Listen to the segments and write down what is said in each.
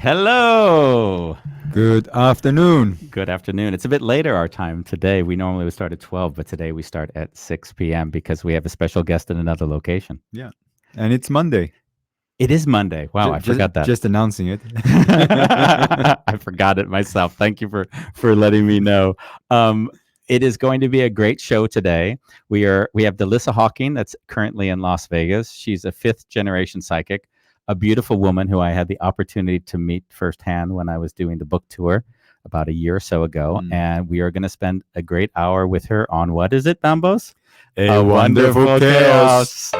Hello. Good afternoon. Good afternoon. It's a bit later our time today. We normally would start at 12, but today we start at 6 p.m. because we have a special guest in another location. Yeah. And it's Monday. It is Monday. Wow, I forgot that. Just announcing it. I forgot it myself. Thank you for letting me know. It is going to be a great show today. We have Dallisa Hocking that's currently in Las Vegas. She's a fifth generation psychic, a beautiful woman who I had the opportunity to meet firsthand when I was doing the book tour about a year or so ago. And we are going to spend a great hour with her on what is it, Bambos? A wonderful chaos.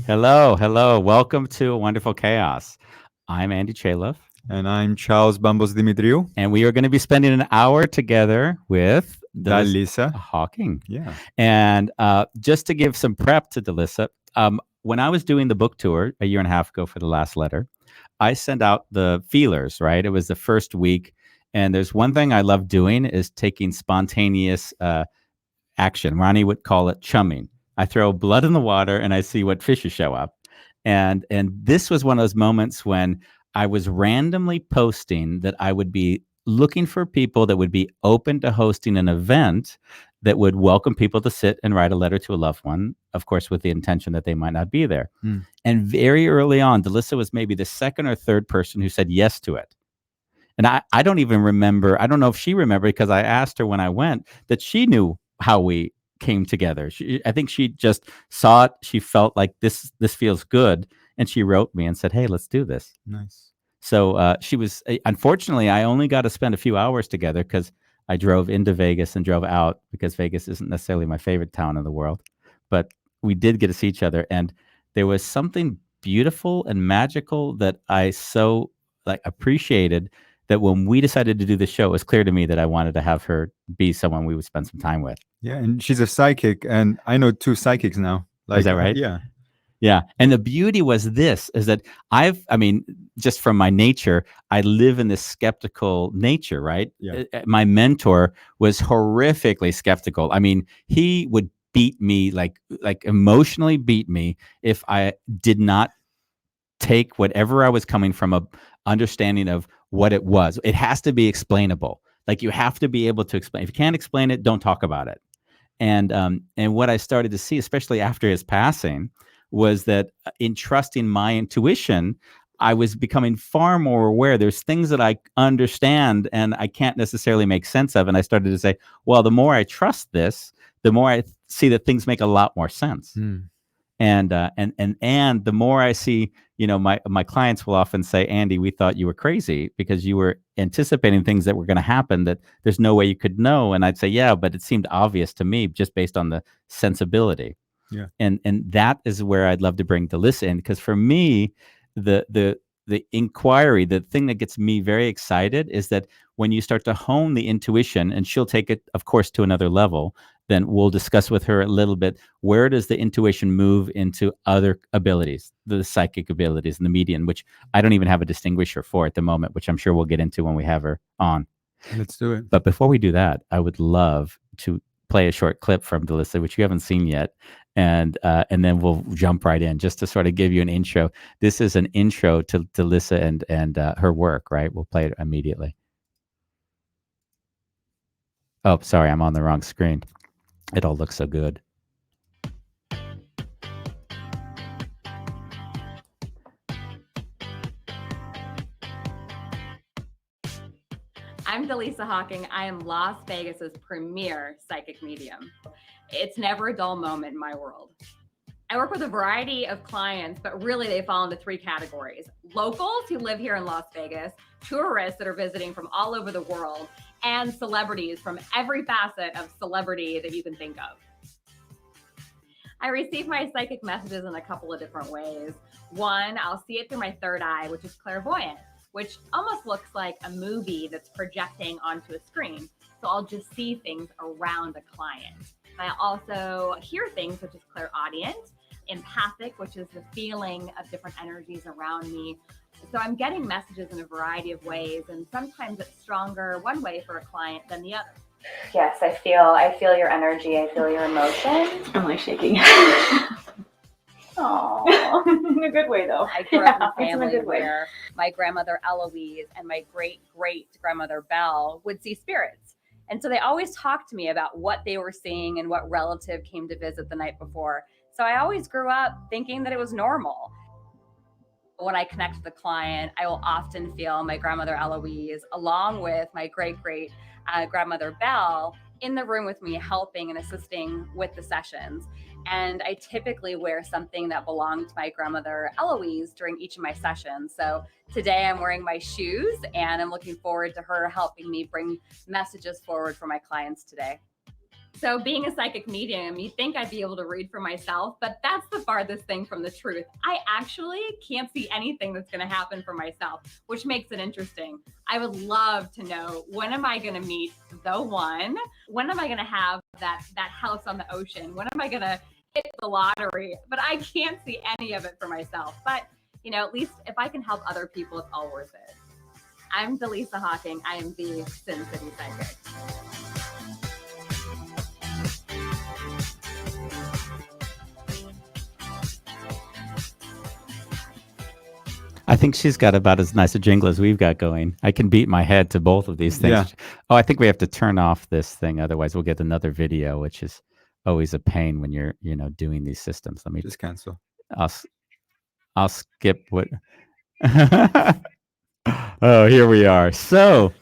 Hello. Hello. Welcome to A Wonderful Chaos. I'm Andy Chaleff. And I'm Charles Bambos Dimitriou. And we are going to be spending an hour together with Dallisa Hocking. Yeah. And just to give some prep to Dallisa, when I was doing the book tour a year and a half ago for the last letter, I sent out the feelers, right? It was the first week. And there's one thing I love doing is taking spontaneous action. Ronnie would call it chumming. I throw blood in the water and I see what fishes show up. And this was one of those moments when I was randomly posting that I would be looking for people that would be open to hosting an event that would welcome people to sit and write a letter to a loved one, of course, with the intention that they might not be there. And very early on, Dallisa was maybe the second or third person who said yes to it. And I don't even remember. I don't know if she remembered because I asked her when I went that she knew how we came together. I think she just saw it. She felt like this feels good. And she wrote me and said, hey, let's do this. Nice. So she was, unfortunately, I only got to spend a few hours together because I drove into Vegas and drove out because Vegas isn't necessarily my favorite town in the world. But we did get to see each other. And there was something beautiful and magical that I so appreciated that when we decided to do the show, it was clear to me that I wanted to have her be someone we would spend some time with. Yeah. And she's a psychic. And I know two psychics now. Is that right? Yeah. Yeah. And the beauty was this, is that just from my nature, I live in this skeptical nature, right? Yeah. My mentor was horrifically skeptical. I mean, he would beat me, like emotionally beat me if I did not take whatever I was coming from, a understanding of what it was. It has to be explainable. Like you have to be able to explain. If you can't explain it, don't talk about it. And what I started to see, especially after his passing, was that in trusting my intuition, I was becoming far more aware. There's things that I understand and I can't necessarily make sense of. And I started to say, well, the more I trust this, the more I see that things make a lot more sense. And the more I see, my clients will often say, Andy, we thought you were crazy because you were anticipating things that were going to happen that there's no way you could know. And I'd say, yeah, but it seemed obvious to me just based on the sensibility. Yeah. And that is where I'd love to bring Dallisa in, because for me, the inquiry, the thing that gets me very excited is that when you start to hone the intuition, and she'll take it, of course, to another level, then we'll discuss with her a little bit, where does the intuition move into other abilities, the psychic abilities and the median, which I don't even have a distinguisher for at the moment, which I'm sure we'll get into when we have her on. Let's do it. But before we do that, I would love to play a short clip from Dallisa, which you haven't seen yet. And then we'll jump right in just to sort of give you an intro. This is an intro to Dallisa and her work, right? We'll play it immediately. Oh, sorry, I'm on the wrong screen. It all looks so good. I'm Dallisa Hocking. I am Las Vegas's premier psychic medium. It's never a dull moment in my world. I work with a variety of clients, but really they fall into three categories. Locals who live here in Las Vegas, tourists that are visiting from all over the world, and celebrities from every facet of celebrity that you can think of. I receive my psychic messages in a couple of different ways. One, I'll see it through my third eye, which is clairvoyant, which almost looks like a movie that's projecting onto a screen. So I'll just see things around a client. I also hear things, which is clairaudient, empathic, which is the feeling of different energies around me. So I'm getting messages in a variety of ways, and sometimes it's stronger one way for a client than the other. Yes, I feel your energy. I feel your emotion. I'm like shaking. Oh, In a good way, though. I grew up in a family where my grandmother Eloise and my great-great-grandmother Belle would see spirits. And so they always talked to me about what they were seeing and what relative came to visit the night before. So I always grew up thinking that it was normal. When I connect with the client, I will often feel my grandmother Eloise along with my great-great-grandmother Belle in the room with me, helping and assisting with the sessions. And I typically wear something that belonged to my grandmother Eloise during each of my sessions. So today I'm wearing my shoes, and I'm looking forward to her helping me bring messages forward for my clients today. So being a psychic medium, you'd think I'd be able to read for myself, but that's the farthest thing from the truth. I actually can't see anything that's going to happen for myself, which makes it interesting. I would love to know, when am I going to meet the one? When am I going to have that house on the ocean? When am I going to hit the lottery? But I can't see any of it for myself. But, at least if I can help other people, it's all worth it. I'm Dallisa Hocking. I am the Sin City Psychic. I think she's got about as nice a jingle as we've got going. I can beat my head to both of these things. Yeah. Oh, I think we have to turn off this thing. Otherwise, we'll get another video, which is always a pain when you're, doing these systems. Let me Just cancel. I'll skip what. Oh, here we are. So,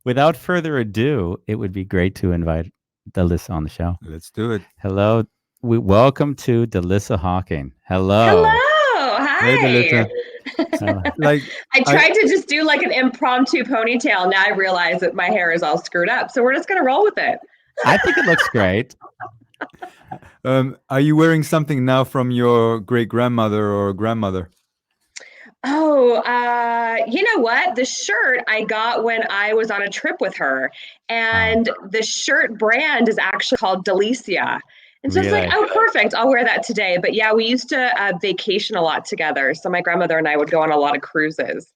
without further ado, it would be great to invite Dallisa on the show. Let's do it. Hello. Welcome to Dallisa Hocking. Hello. Hi. Hey, Dallisa. I tried to just do like an impromptu ponytail. Now I realize that my hair is all screwed up. So we're just going to roll with it. I think it looks great. Are you wearing something now from your great grandmother or grandmother? Oh, you know what? The shirt I got when I was on a trip with her. And the shirt brand is actually called Dallisa. And so Really? it's like, oh, perfect. I'll wear that today. But yeah, we used to vacation a lot together. So my grandmother and I would go on a lot of cruises.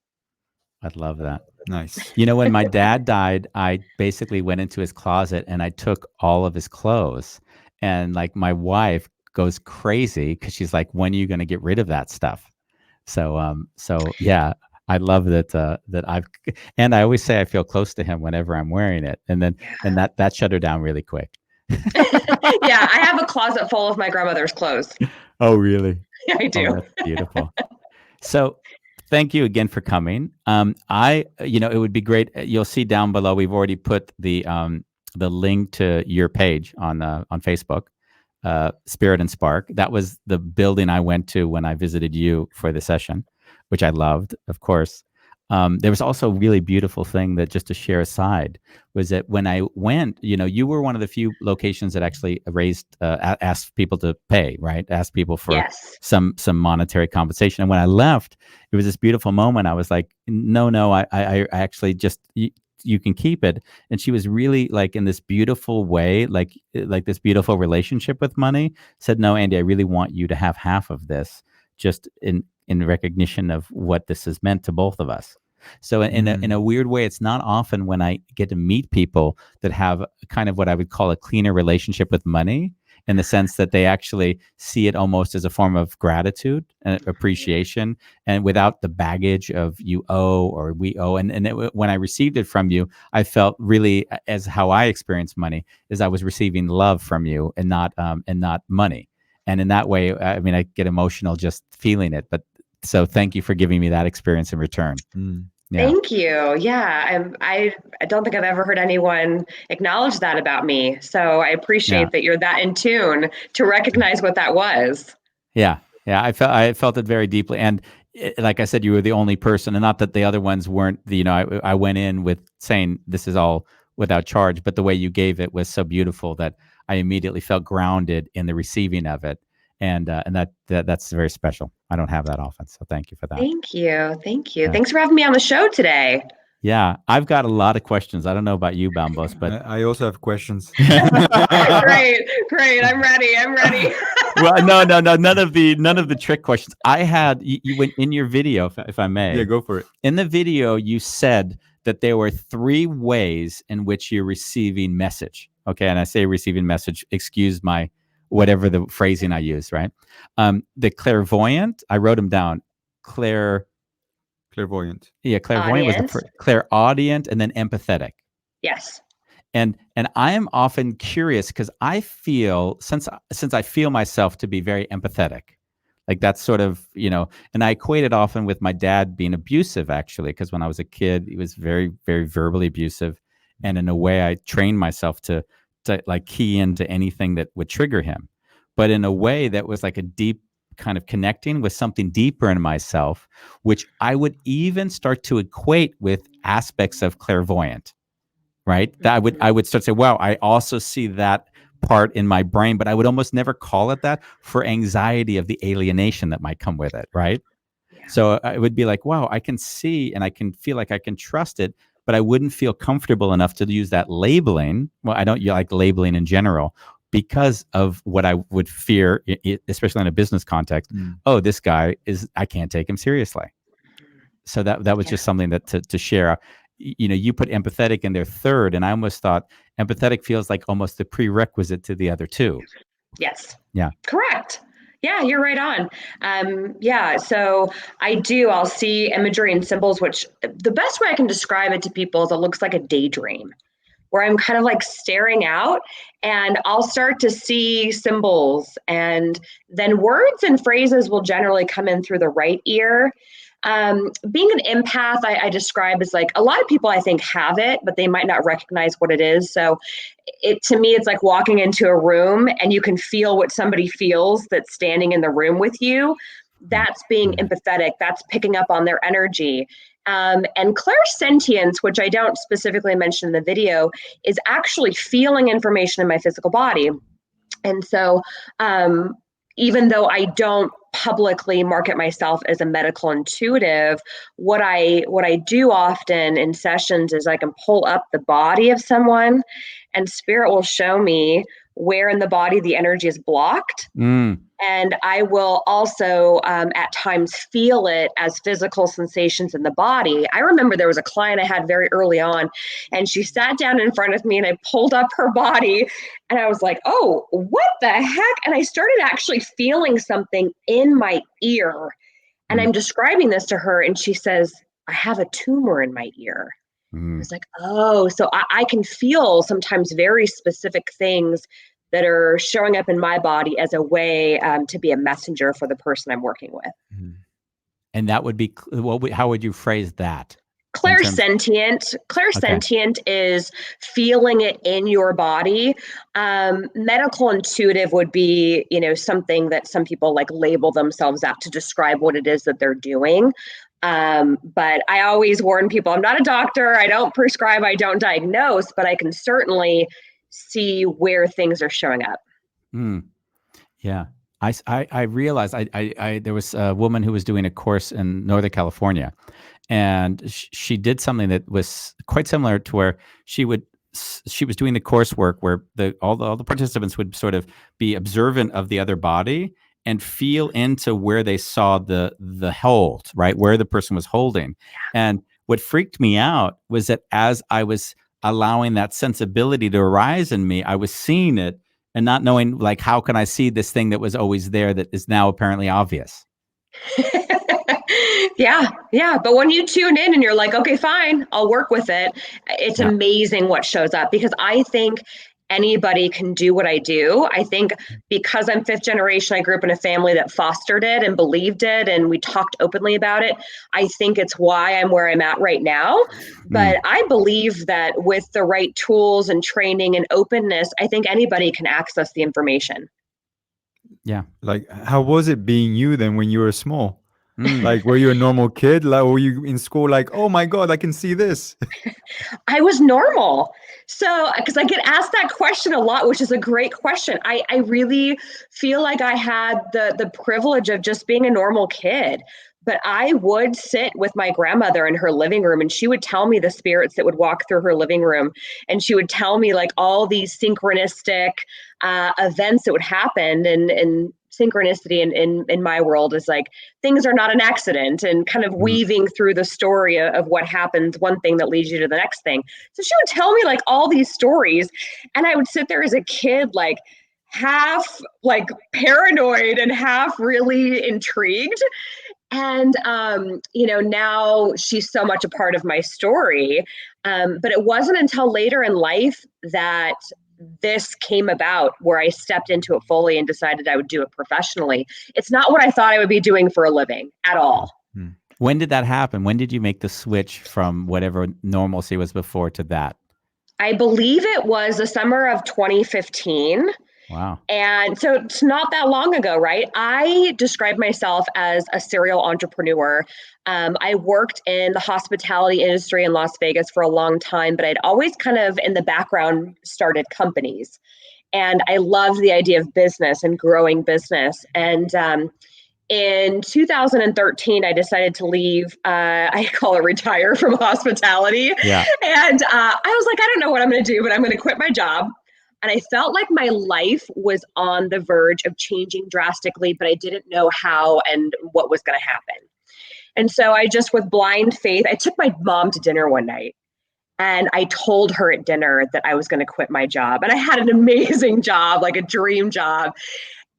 I'd love that. Nice. When my dad died, I basically went into his closet and I took all of his clothes. And like my wife goes crazy because she's like, when are you going to get rid of that stuff? So yeah, I love that and I always say I feel close to him whenever I'm wearing it. And that shut her down really quick. Yeah, I have a closet full of my grandmother's clothes. Oh, really? Yeah, I do. Oh, that's beautiful. So thank you again for coming. It would be great. You'll see down below, we've already put the link to your page on Facebook, Spirit and Spark. That was the building I went to when I visited you for the session, which I loved, of course. There was also a really beautiful thing that, just to share aside, was that when I went, you were one of the few locations that actually asked people to pay, right? Asked people for some monetary compensation. And when I left, it was this beautiful moment. I was like, no, I actually just, you can keep it. And she was really like in this beautiful way, like this beautiful relationship with money, said, no, Andy, I really want you to have half of this, just in recognition of what this has meant to both of us. So in a weird way, it's not often when I get to meet people that have kind of what I would call a cleaner relationship with money, in the sense that they actually see it almost as a form of gratitude and appreciation, and without the baggage of you owe or we owe. When I received it from you, I felt really, as how I experience money, is I was receiving love from you and not money. And in that way, I mean, I get emotional just feeling it. But so thank you for giving me that experience in return. Yeah. Thank you. Yeah, I don't think I've ever heard anyone acknowledge that about me. So I appreciate that you're that in tune to recognize what that was. Yeah. I felt it very deeply. And like I said, you were the only person, and not that the other ones weren't. I went in with saying this is all without charge, but the way you gave it was so beautiful that I immediately felt grounded in the receiving of it. And that's very special. I don't have that often. So thank you for that. Thank you. Yeah. Thanks for having me on the show today. Yeah, I've got a lot of questions. I don't know about you, Bambos, but I also have questions. Great. I'm ready. well, no, none of the trick questions. I had you went in your video, if I may. Yeah, go for it. In the video, you said that there were 3 ways in which you're receiving message. Okay, and I say receiving message. Excuse my whatever the phrasing I use. Right, the clairvoyant. I wrote them down. Clairvoyant. Yeah, clairvoyant was the first. Clairaudient, and then empathetic. Yes. And I am often curious because I feel since I feel myself to be very empathetic, like that's sort of, and I equate it often with my dad being abusive, actually, because when I was a kid, he was very, very verbally abusive. And in a way, I trained myself to like key into anything that would trigger him. But in a way that was like a deep kind of connecting with something deeper in myself, which I would even start to equate with aspects of clairvoyant. Right. That I would start to say, wow, I also see that part in my brain, but I would almost never call it that for anxiety of the alienation that might come with it. Right. Yeah. So it would be like, wow, I can see and I can feel like I can trust it, but I wouldn't feel comfortable enough to use that labeling. Well, I don't like labeling in general because of what I would fear, especially in a business context. Oh, this guy I can't take him seriously. So that was just something that to share. You put empathetic in there third, and I almost thought empathetic feels like almost the prerequisite to the other 2. Yes. Yeah. Correct. Yeah, you're right on. So I'll see imagery and symbols, which the best way I can describe it to people is it looks like a daydream where I'm kind of like staring out and I'll start to see symbols, and then words and phrases will generally come in through the right ear. Being an empath, I describe as like a lot of people I think have it, but they might not recognize what it is. So to me, it's like walking into a room and you can feel what somebody feels that's standing in the room with you. That's being empathetic. That's picking up on their energy. And clairsentience, which I don't specifically mention in the video, is actually feeling information in my physical body. And so even though I don't publicly market myself as a medical intuitive, what I do often in sessions is I can pull up the body of someone and spirit will show me where in the body the energy is blocked. And I will also at times feel it as physical sensations in the body. I remember there was a client I had very early on, and she sat down in front of me and I pulled up her body and I was like, oh, what the heck? And I started actually feeling something in my ear. And I'm describing this to her and she says, I have a tumor in my ear. I was like, oh, so I can feel sometimes very specific things that are showing up in my body as a way to be a messenger for the person I'm working with. And that would be, how would you phrase that? Clairsentient. Clairsentient is feeling it in your body. Medical intuitive would be, something that some people like label themselves out to describe what it is that they're doing. But I always warn people, I'm not a doctor. I don't prescribe, I don't diagnose, but I can certainly see where things are showing up. Yeah. I realized there was a woman who was doing a course in Northern California, and she did something that was quite similar to where she was doing the coursework where all the participants would sort of be observant of the other body and feel into where they saw the hold, right, where the person was holding. And what freaked me out was that as I was allowing that sensibility to arise in me, I was seeing it and not knowing, like, how can I see this thing that was always there that is now apparently obvious? Yeah. But when you tune in and you're like, okay, fine, I'll work with it. It's amazing what shows up, because I think anybody can do what I do. I think because I'm 5th generation, I grew up in a family that fostered it and believed it, and we talked openly about it. I think it's why I'm where I'm at right now. But I believe that with the right tools and training and openness, I think anybody can access the information. Yeah. Like, how was it being you then when you were small? Like, were you a normal kid? Like, were you in school like, oh my God, I can see this? I was normal. So, because I get asked that question a lot, which is a great question. I really feel like I had the privilege of just being a normal kid. but I would sit with my grandmother in her living room, and she would tell me the spirits that would walk through her living room. And she would tell me like all these synchronistic events that would happen. And synchronicity in my world is like things are not an accident, and kind of weaving through the story of what happens, one thing that leads you to the next thing. So she would tell me like all these stories, and I would sit there as a kid like half like paranoid and half really intrigued. And now she's so much a part of my story, but it wasn't until later in life that this came about, where I stepped into it fully and decided I would do it professionally. It's not what I thought I would be doing for a living at all. When did that happen? When did you make the switch from whatever normalcy was before to that? I believe it was the summer of 2015. Wow. And so it's not that long ago, right? I describe myself as a serial entrepreneur. I worked in the hospitality industry in Las Vegas for a long time, but I'd always kind of in the background started companies. And I loved the idea of business and growing business. And in 2013, I decided to leave, I call it retire from hospitality. Yeah. And I was like, I don't know what I'm going to do, but I'm going to quit my job. And I felt like my life was on the verge of changing drastically, but I didn't know how and what was going to happen. And so I just, with blind faith, I took my mom to dinner one night, and I told her at dinner that I was going to quit my job. And I had an amazing job, like a dream job.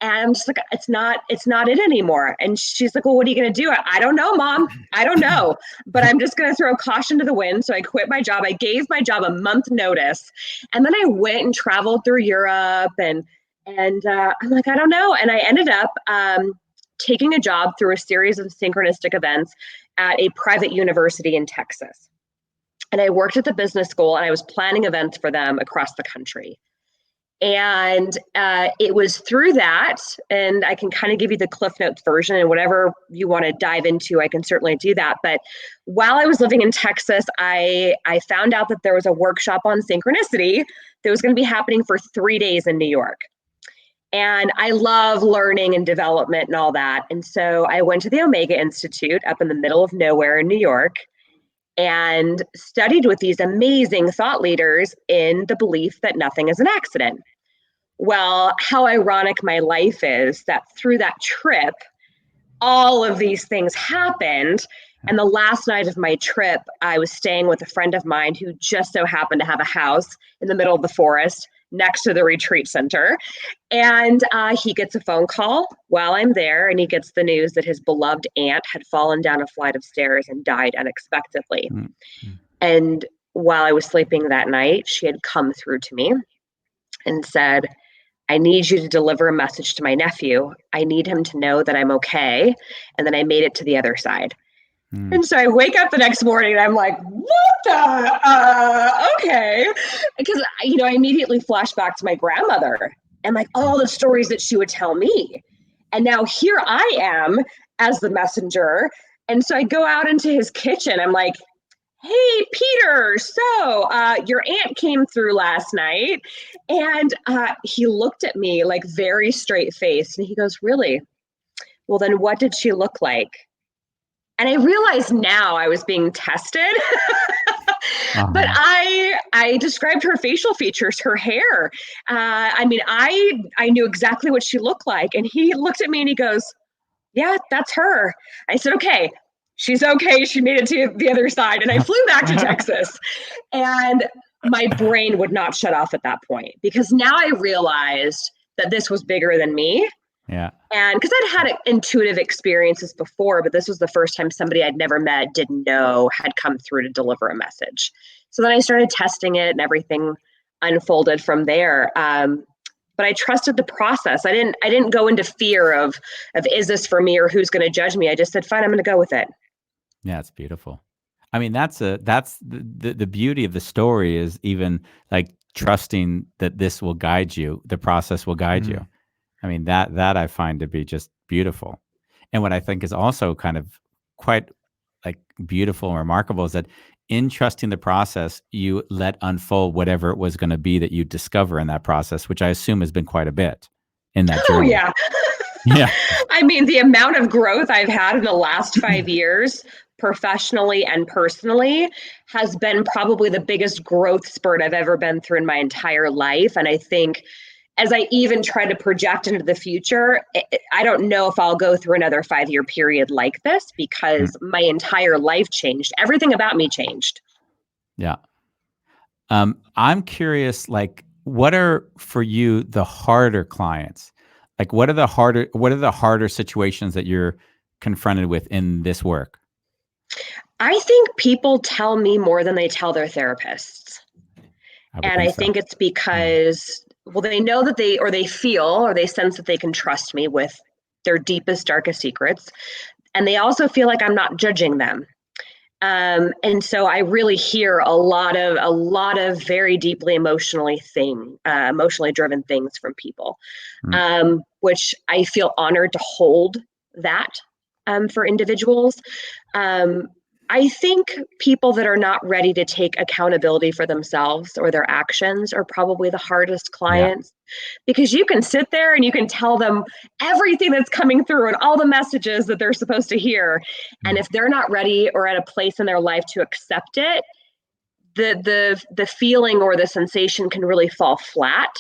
And I'm just like, it's not it anymore. And she's like, well, what are you going to do? I don't know, Mom. I don't know, but I'm just going to throw caution to the wind. So I quit my job. I gave my job a month notice. And then I went and traveled through Europe, and I'm like, I don't know. And I ended up taking a job through a series of synchronistic events at a private university in Texas. And I worked at the business school, and I was planning events for them across the country. And it was through that, and I can kind of give you the Cliff Notes version, and whatever you want to dive into, I can certainly do that. But while I was living in Texas, I found out that there was a workshop on synchronicity that was going to be happening for 3 days in New York. And I love learning and development and all that. And so I went to the Omega Institute up in the middle of nowhere in New York, and studied with these amazing thought leaders in the belief that nothing is an accident. Well, how ironic my life is that through that trip, all of these things happened. And the last night of my trip, I was staying with a friend of mine who just so happened to have a house in the middle of the forest next to the retreat center. And he gets a phone call while I'm there, and he gets the news that his beloved aunt had fallen down a flight of stairs and died unexpectedly. Mm-hmm. And while I was sleeping that night, she had come through to me and said, I need you to deliver a message to my nephew. I need him to know that I'm okay, and that I made it to the other side. And so I wake up the next morning, and I'm like, what the, okay. Because, I immediately flash back to my grandmother and like all the stories that she would tell me. And now here I am as the messenger. And so I go out into his kitchen. I'm like, hey, Peter, so your aunt came through last night. And he looked at me like very straight faced, and he goes, really? Well, then what did she look like? And I realized now I was being tested. But I described her facial features, her hair. I knew exactly what she looked like. And he looked at me and he goes, yeah, that's her. I said, okay, she's okay. She made it to the other side. And I flew back to Texas. And my brain would not shut off at that point, because now I realized that this was bigger than me. Yeah. And because I'd had intuitive experiences before, but this was the first time somebody I'd never met, didn't know, had come through to deliver a message. So then I started testing it, and everything unfolded from there. But I trusted the process. I didn't go into fear of is this for me or who's going to judge me? I just said, fine, I'm going to go with it. Yeah, it's beautiful. I mean, that's the beauty of the story, is even like trusting that this will guide you. The process will guide you. I mean, that I find to be just beautiful. And what I think is also kind of quite like beautiful and remarkable is that in trusting the process, you let unfold whatever it was going to be that you discover in that process, which I assume has been quite a bit in that journey. Oh, yeah. Yeah. I mean, the amount of growth I've had in the last 5 years, professionally and personally, has been probably the biggest growth spurt I've ever been through in my entire life. And I think as I even try to project into the future, I don't know if I'll go through another 5-year period like this, because my entire life changed. Everything about me changed. Yeah. I'm curious, like, what are for you the harder clients? Like, what are the harder situations that you're confronted with in this work? I think people tell me more than they tell their therapists. I would And I think so. think it's because, well, they know that they feel or they sense that they can trust me with their deepest, darkest secrets. And they also feel like I'm not judging them. And so I really hear a lot of very deeply emotionally driven things from people, which I feel honored to hold that for individuals. I think people that are not ready to take accountability for themselves or their actions are probably the hardest clients, because you can sit there and you can tell them everything that's coming through and all the messages that they're supposed to hear. And if they're not ready or at a place in their life to accept it, the feeling or the sensation can really fall flat.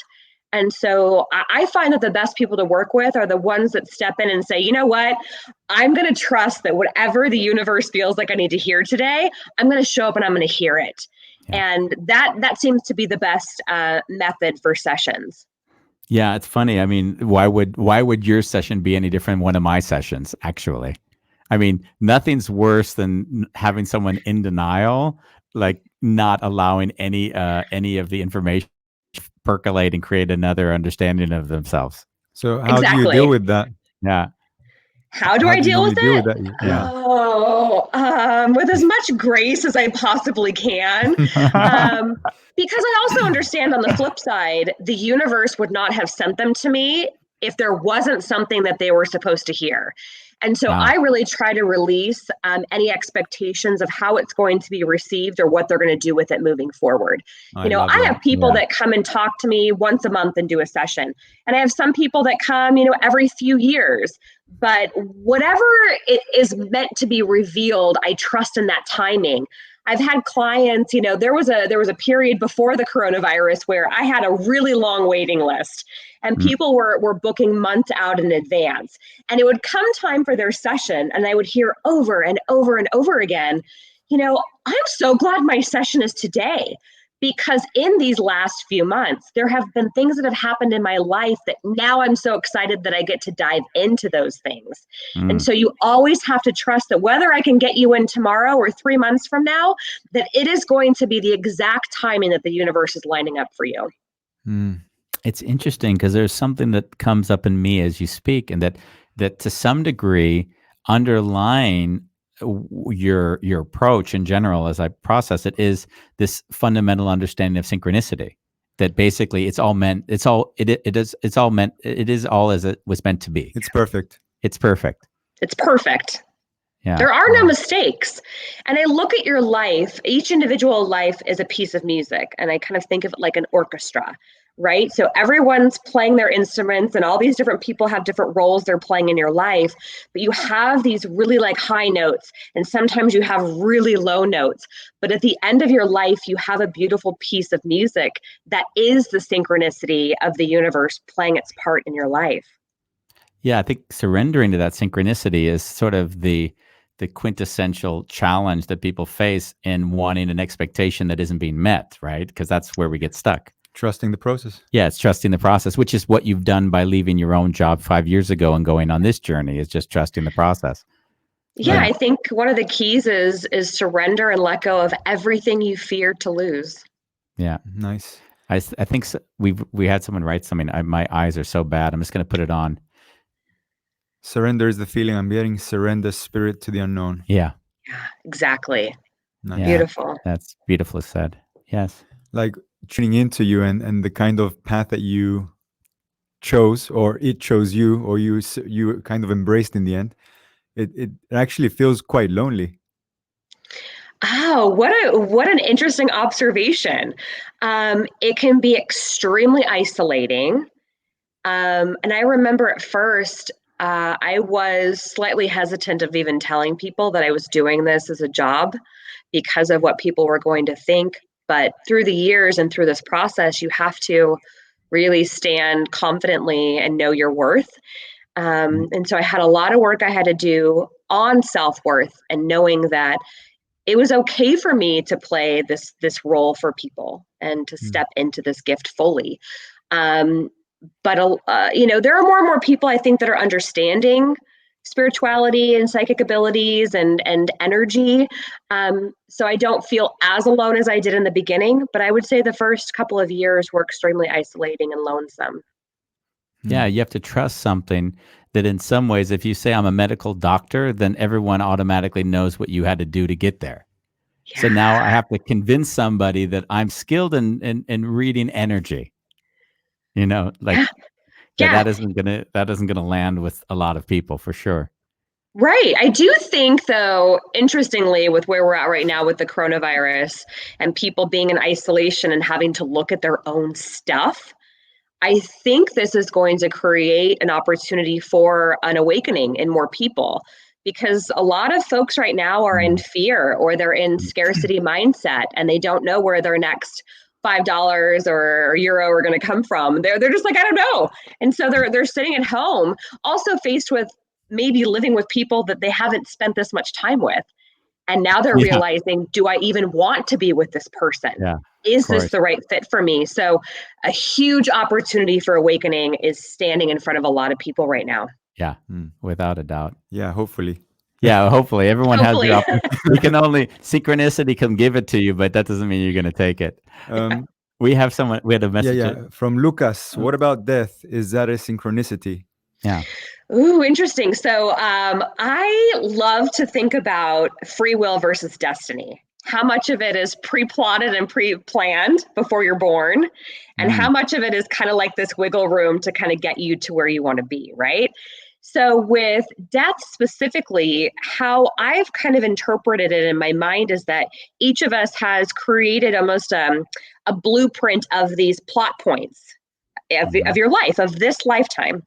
And so I find that the best people to work with are the ones that step in and say, you know what, I'm going to trust that whatever the universe feels like I need to hear today, I'm going to show up and I'm going to hear it. Yeah. And that seems to be the best method for sessions. Yeah, it's funny. I mean, why would your session be any different than one of my sessions, actually? I mean, nothing's worse than having someone in denial, like not allowing any of the information percolate and create another understanding of themselves. So how do you deal with that? Yeah. How do I deal with deal it? with that? Yeah. With as much grace as I possibly can. Because I also understand on the flip side, the universe would not have sent them to me if there wasn't something that they were supposed to hear. And so I really try to release any expectations of how it's going to be received or what they're going to do with it moving forward. I have people that come and talk to me once a month and do a session. And I have some people that come, every few years. But whatever it is meant to be revealed, I trust in that timing. I've had clients, there was a period before the coronavirus where I had a really long waiting list, and people were booking months out in advance. And it would come time for their session, and I would hear over and over and over again, I'm so glad my session is today. Because in these last few months, there have been things that have happened in my life that now I'm so excited that I get to dive into those things. And so you always have to trust that whether I can get you in tomorrow or 3 months from now, that it is going to be the exact timing that the universe is lining up for you. It's interesting because there's something that comes up in me as you speak, and that to some degree underlying your approach in general as I process it is this fundamental understanding of synchronicity, that basically it is all as it was meant to be. It's perfect. It's perfect. It's perfect. Yeah. There are no mistakes. And I look at your life, each individual life is a piece of music, and I kind of think of it like an orchestra, right? So everyone's playing their instruments and all these different people have different roles they're playing in your life, but you have these really like high notes and sometimes you have really low notes. But at the end of your life, you have a beautiful piece of music that is the synchronicity of the universe playing its part in your life. Yeah, I think surrendering to that synchronicity is sort of the quintessential challenge that people face in wanting an expectation that isn't being met, right? Because that's where we get stuck. Trusting the process. Yeah, it's trusting the process, which is what you've done by leaving your own job 5 years ago and going on this journey, is just trusting the process. Yeah, I think one of the keys is surrender and let go of everything you fear to lose. Yeah. Nice. I think we had someone write something. My eyes are so bad. I'm just going to put it on. Surrender is the feeling I'm getting. Surrender spirit to the unknown. Yeah. Yeah, exactly. Nice. Yeah, beautiful. That's beautifully said. Yes. Like tuning into you and the kind of path that you chose, or it chose you, or you kind of embraced in the end. It actually feels quite lonely. Oh, what an interesting observation. It can be extremely isolating. And I remember at first, I was slightly hesitant of even telling people that I was doing this as a job because of what people were going to think. But through the years and through this process, you have to really stand confidently and know your worth. And so I had a lot of work I had to do on self-worth and knowing that it was okay for me to play this role for people and to step into this gift fully. But there are more and more people I think that are understanding spirituality and psychic abilities and energy. So I don't feel as alone as I did in the beginning, but I would say the first couple of years were extremely isolating and lonesome. Yeah, you have to trust something that in some ways, if you say I'm a medical doctor, then everyone automatically knows what you had to do to get there. Yeah. So now I have to convince somebody that I'm skilled in reading energy. That isn't gonna land with a lot of people for sure. Right. I do think, though, interestingly, with where we're at right now with the coronavirus and people being in isolation and having to look at their own stuff, I think this is going to create an opportunity for an awakening in more people, because a lot of folks right now are in fear or they're in scarcity mindset and they don't know where their next $5 or euro are going to come from. They're just like, I don't know. And so they're sitting at home, also faced with maybe living with people that they haven't spent this much time with. And now they're realizing, do I even want to be with this person? Yeah, is this the right fit for me? So a huge opportunity for awakening is standing in front of a lot of people right now. Yeah, without a doubt. Yeah, hopefully. Yeah, hopefully everyone has Hopefully. the opportunity. You can only synchronicity can give it to you, but that doesn't mean you're going to take it. We had a message. Yeah. From Lucas. What about death? Is that a synchronicity? Yeah. Ooh, interesting. So I love to think about free will versus destiny. How much of it is pre-plotted and pre-planned before you're born, and how much of it is kind of like this wiggle room to kind of get you to where you want to be, right? So with death specifically, how I've kind of interpreted it in my mind is that each of us has created almost a blueprint of these plot points of your life, of this lifetime,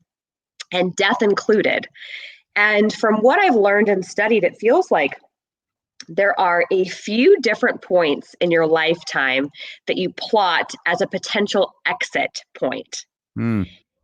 and death included. And from what I've learned and studied, it feels like there are a few different points in your lifetime that you plot as a potential exit point.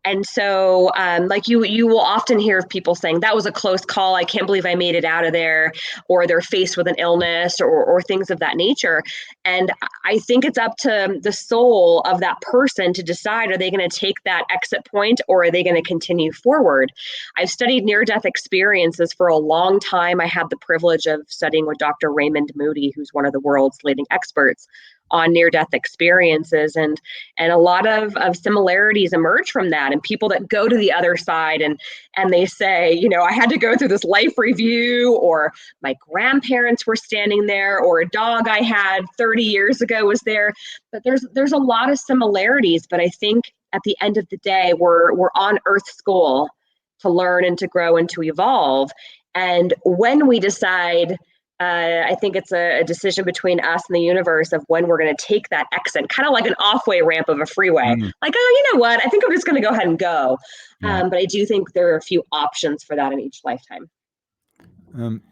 And so like you will often hear of people saying, that was a close call. I can't believe I made it out of there. Or they're faced with an illness or things of that nature. And I think it's up to the soul of that person to decide, are they going to take that exit point or are they going to continue forward? I've studied near-death experiences for a long time. I had the privilege of studying with Dr. Raymond Moody, who's one of the world's leading experts on near-death experiences, and a lot of similarities emerge from that. And people that go to the other side and they say, I had to go through this life review, or my grandparents were standing there, or a dog I had 30 years ago was there. But there's a lot of similarities. But I think at the end of the day, we're on Earth School to learn and to grow and to evolve. And when we decide, I think it's a decision between us and the universe of when we're going to take that exit, kind of like an off-way ramp of a freeway. Like, oh, you know what? I think I'm just going to go ahead and go. But I do think there are a few options for that in each lifetime.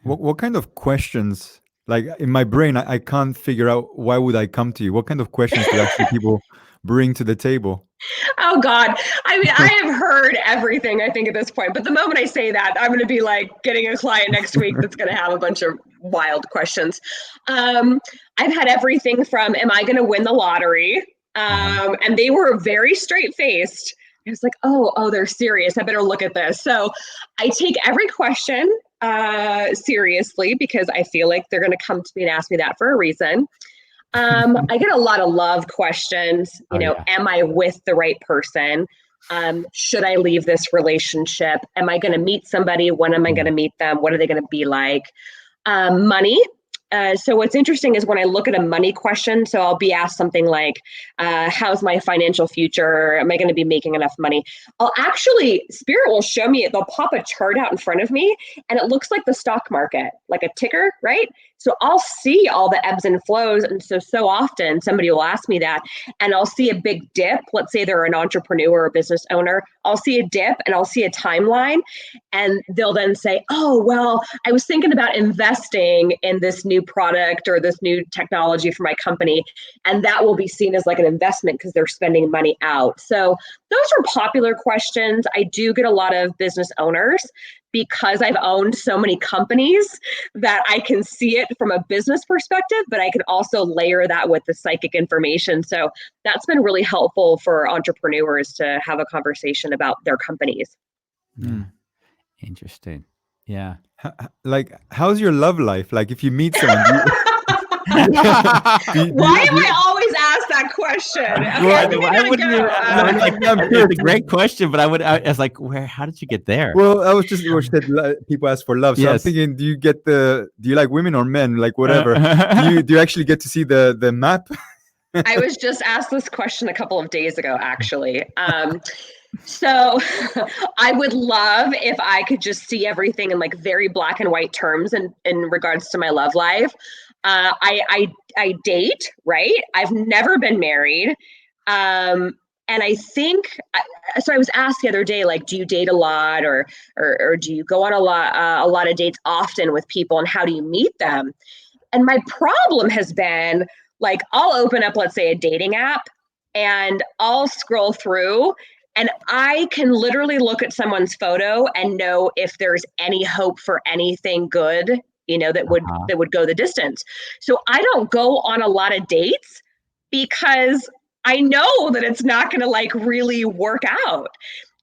What kind of questions, like in my brain, I can't figure out, why would I come to you? What kind of questions do actually people bring to the table? Oh God. I mean, I have heard everything, I think, at this point, but the moment I say that, I'm going to be like getting a client next week that's going to have a bunch of wild questions. I've had everything from, am I going to win the lottery? And they were very straight-faced. I was like, oh, they're serious. I better look at this. So I take every question seriously, because I feel like they're going to come to me and ask me that for a reason. I get a lot of love questions. Am I with the right person? Should I leave this relationship? Am I going to meet somebody? When am I going to meet them? What are they going to be like? Money. So what's interesting is when I look at a money question, so I'll be asked something like, how's my financial future? Am I going to be making enough money? Spirit will show me it. They'll pop a chart out in front of me and it looks like the stock market. like a ticker, right? So I'll see all the ebbs and flows. And so often somebody will ask me that, and I'll see a big dip. Let's say they're an entrepreneur or business owner. I'll see a dip and I'll see a timeline, and they'll then say, oh, well, I was thinking about investing in this new product or this new technology for my company. And that will be seen as like an investment because they're spending money out. So those are popular questions. I do get a lot of business owners because I've owned so many companies that I can see it from a business perspective, but I can also layer that with the psychic information. So that's been really helpful for entrepreneurs to have a conversation about their companies. Yeah. Interesting. Yeah. Like, how's your love life? Like, if you meet someone, Why am I always asked that question? It's a great question, but I was like, how did you get there? Well, I was just people ask for love, so I'm thinking, do you like women or men? Like, whatever. do you actually get to see the map? I was just asked this question a couple of days ago, actually. So I would love if I could just see everything in like very black and white terms in regards to my love life. I date, right? I've never been married. And I think, so I was asked the other day, like, do you date a lot or do you go on a lot of dates often with people, and how do you meet them? And my problem has been, like, I'll open up, let's say, a dating app, and I'll scroll through, and I can literally look at someone's photo and know if there's any hope for anything good, that would go the distance. So I don't go on a lot of dates because I know that it's not going to like really work out.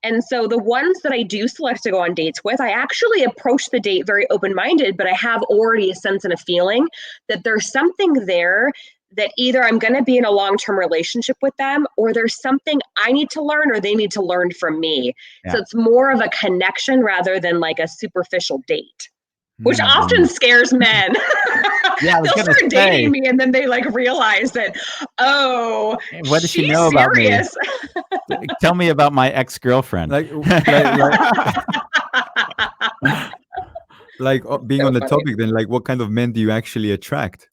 And so the ones that I do select to go on dates with, I actually approach the date very open-minded, but I have already a sense and a feeling that there's something there that either I'm going to be in a long-term relationship with them, or there's something I need to learn or they need to learn from me. Yeah. So it's more of a connection rather than like a superficial date, which often scares men. Yeah, they'll start dating me and then they like realize that, oh, what does she know serious about me? Tell me about my ex-girlfriend. Like being so on the topic, then, like, what kind of men do you actually attract?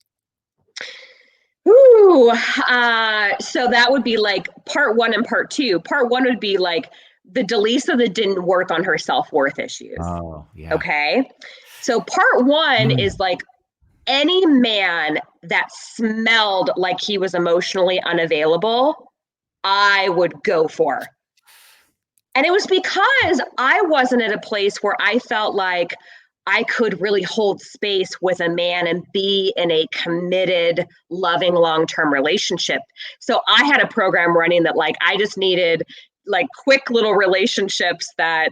Ooh, so that would be like part one and part two. Part one would be like the Dallisa that didn't work on her self-worth issues. Oh, yeah. Okay. So part one is like any man that smelled like he was emotionally unavailable, I would go for. And it was because I wasn't at a place where I felt like I could really hold space with a man and be in a committed, loving, long-term relationship. So I had a program running that like I just needed like quick little relationships that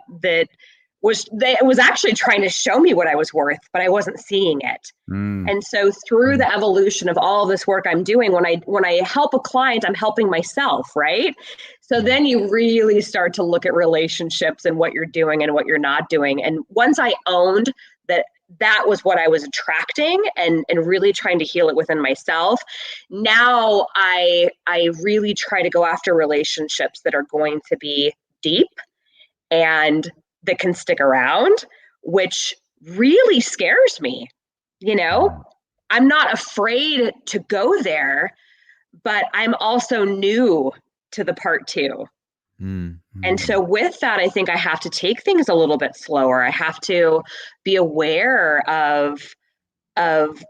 was actually trying to show me what I was worth, but I wasn't seeing it. And so through the evolution of all this work I'm doing, when I help a client, I'm helping myself, right? So then you really start to look at relationships and what you're doing and what you're not doing. And once I owned that was what I was attracting and really trying to heal it within myself, now I really try to go after relationships that are going to be deep and that can stick around, which really scares me. I'm not afraid to go there, but I'm also new to the part two. And so with that, I think I have to take things a little bit slower. I have to be aware of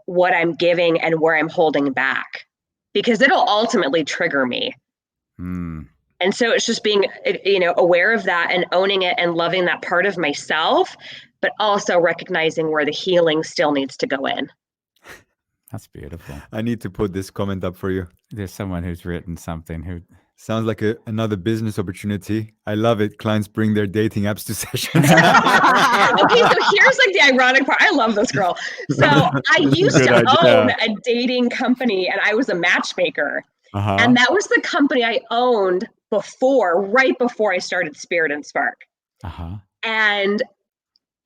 what I'm giving and where I'm holding back, because it'll ultimately trigger me. And so it's just being, aware of that and owning it and loving that part of myself, but also recognizing where the healing still needs to go in. That's beautiful. I need to put this comment up for you. There's someone who's written something who sounds like another business opportunity. I love it. Clients bring their dating apps to sessions. Okay, so here's like the ironic part. I love this girl. So I used to own a dating company, and I was a matchmaker. And that was the company I owned right before I started Spirit and Spark. And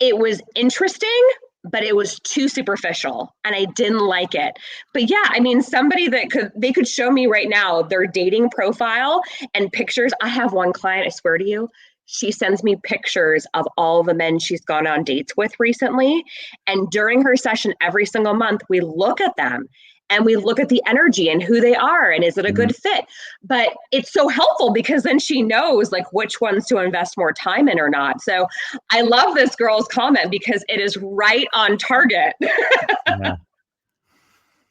it was interesting, but it was too superficial and I didn't like it. But yeah, I mean, somebody they could show me right now their dating profile and pictures. I have one client, I swear to you, she sends me pictures of all the men she's gone on dates with recently. And during her session every single month, we look at them and we look at the energy and who they are and is it a good fit. But it's so helpful because then she knows like which ones to invest more time in or not. So I love this girl's comment because it is right on target. Yeah.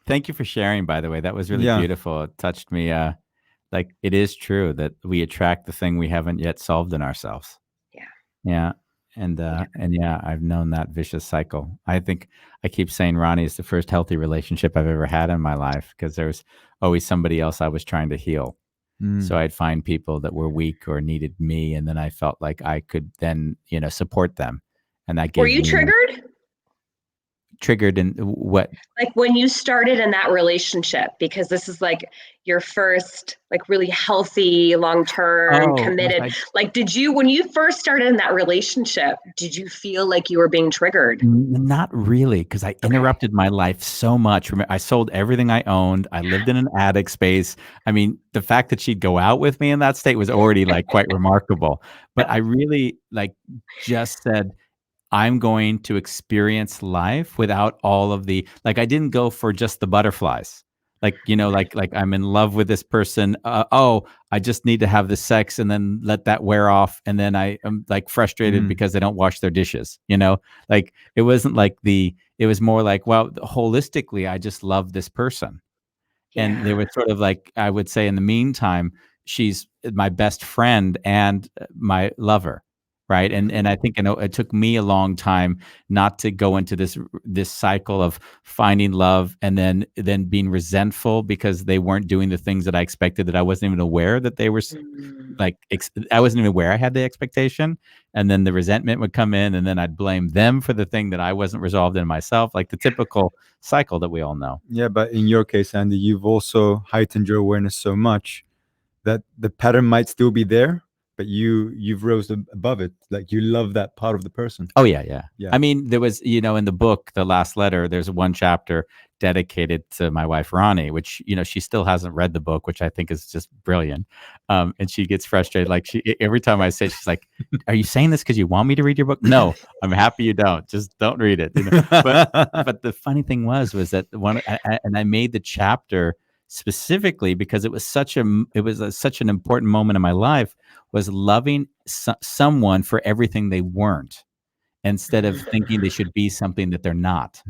Thank you for sharing, by the way. That was really beautiful. It touched me. Like it is true that we attract the thing we haven't yet solved in ourselves. Yeah. Yeah. And I've known that vicious cycle. I think I keep saying Ronnie is the first healthy relationship I've ever had in my life because there's always somebody else I was trying to heal. So I'd find people that were weak or needed me, and then I felt like I could then, support them. And that gave Were you triggered? Triggered in what? Like when you started in that relationship, because this is like your first like really healthy, long-term committed. Like when you first started in that relationship, did you feel like you were being triggered? Not really, because I interrupted my life so much. I sold everything I owned. I lived in an attic space. I mean, the fact that she'd go out with me in that state was already like quite remarkable. But I really just said, I'm going to experience life without all of the, I didn't go for just the butterflies. Like I'm in love with this person. I just need to have the sex and then let that wear off. And then I am frustrated because they don't wash their dishes. It wasn't it was more like, well, holistically, I just love this person. Yeah. And they were sort of I would say in the meantime, she's my best friend and my lover. Right. And I think, it took me a long time not to go into this cycle of finding love and then being resentful because they weren't doing the things that I expected, that I wasn't even aware that they were I wasn't even aware I had the expectation. And then the resentment would come in and then I'd blame them for the thing that I wasn't resolved in myself, like the typical cycle that we all know. Yeah. But in your case, Andy, you've also heightened your awareness so much that the pattern might still be there, but you've rose above it. Like you love that part of the person. Oh yeah. I mean, there was, in the book, The Last Letter, there's one chapter dedicated to my wife, Ronnie, which, she still hasn't read the book, which I think is just brilliant. And she gets frustrated. Every time I say, she's like, are you saying this because you want me to read your book? No, I'm happy you don't. Just don't read it. But the funny thing was that I made the chapter specifically because it was such an important moment in my life, was loving someone for everything they weren't, instead of thinking they should be something that they're not.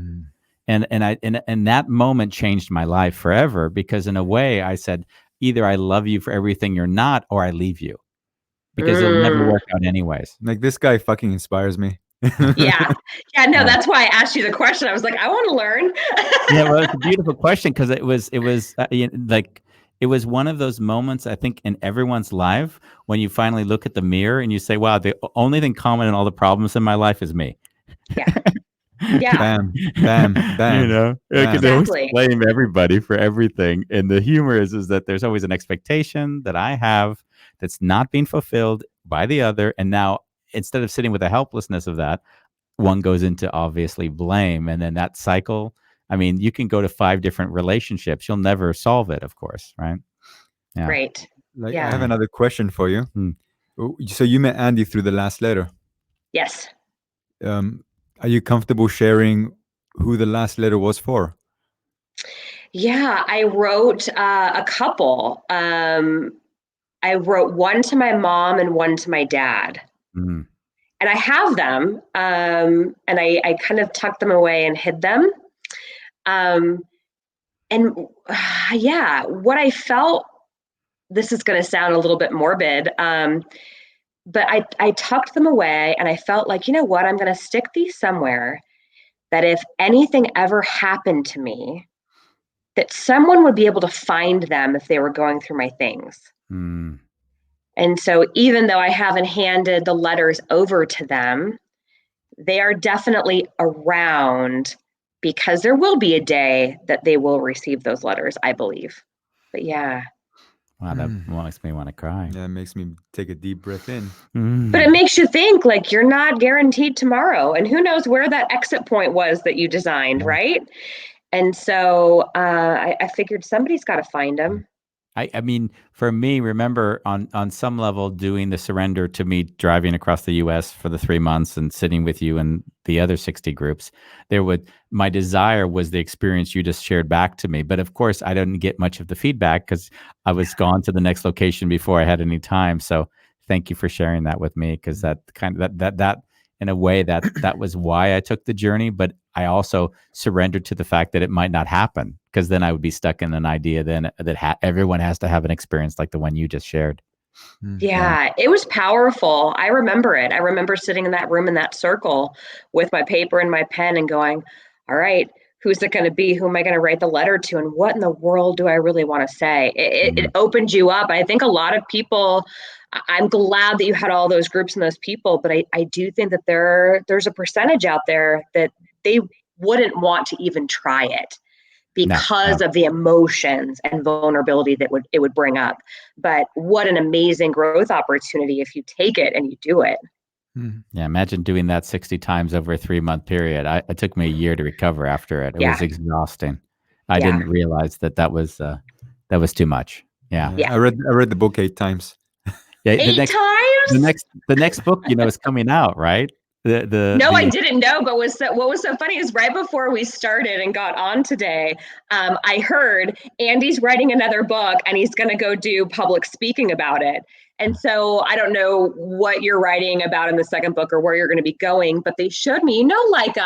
And that moment changed my life forever, because in a way I said, either I love you for everything you're not, or I leave you, because it'll never work out anyways. Like this guy fucking inspires me. Yeah. That's why I asked you the question. I was like, I want to learn. Yeah, well, it's a beautiful question, because it was it was one of those moments, I think, in everyone's life when you finally look at the mirror and you say, wow, the only thing common in all the problems in my life is me. Yeah. Bam, bam, bam. I can always blame everybody for everything. And the humor is that there's always an expectation that I have that's not being fulfilled by the other. And now, instead of sitting with the helplessness of that, one goes into obviously blame. And then that cycle, I mean, you can go to 5 different relationships. You'll never solve it, of course, right? Yeah. Great. I have another question for you. So you met Andy through The Last Letter. Yes. Are you comfortable sharing who The Last Letter was for? Yeah, I wrote a couple. I wrote one to my mom and one to my dad. And I have them, and I kind of tucked them away and hid them. What I felt, this is going to sound a little bit morbid, but I tucked them away, and I felt like, you know what, I'm going to stick these somewhere that if anything ever happened to me, that someone would be able to find them if they were going through my things. And so even though I haven't handed the letters over to them, they are definitely around, because there will be a day that they will receive those letters, I believe. But yeah. Wow, that makes me want to cry. Yeah, it makes me take a deep breath in. But it makes you think, like, you're not guaranteed tomorrow. And who knows where that exit point was that you designed, right? And so I figured somebody's got to find them. I mean, for me, remember on some level doing the surrender to me driving across the U.S. for the 3 months and sitting with you and the other 60 groups. My desire was the experience you just shared back to me. But of course, I didn't get much of the feedback because I was gone to the next location before I had any time. So thank you for sharing that with me, because that kind of that in a way that was why I took the journey. But I also surrendered to the fact that it might not happen, because then I would be stuck in an idea then that everyone has to have an experience like the one you just shared. Yeah, it was powerful. I remember it. I remember sitting in that room in that circle with my paper and my pen and going, all right, who's it going to be? Who am I going to write the letter to? And what in the world do I really want to say? It opened you up. I think a lot of people, I'm glad that you had all those groups and those people, but I do think that there's a percentage out there that they wouldn't want to even try it because of the emotions and vulnerability that it would bring up. But what an amazing growth opportunity if you take it and you do it. Yeah, imagine doing that 60 times over a 3-month period. It took me a year to recover after it. It was exhausting. I didn't realize that was too much. Yeah. I read the book 8 times. Yeah, 8 times? The next book, is coming out, right? I didn't know, but what was so funny is right before we started and got on today, I heard Andy's writing another book and he's going to go do public speaking about it. And so I don't know what you're writing about in the second book or where you're going to be going, but they showed me, like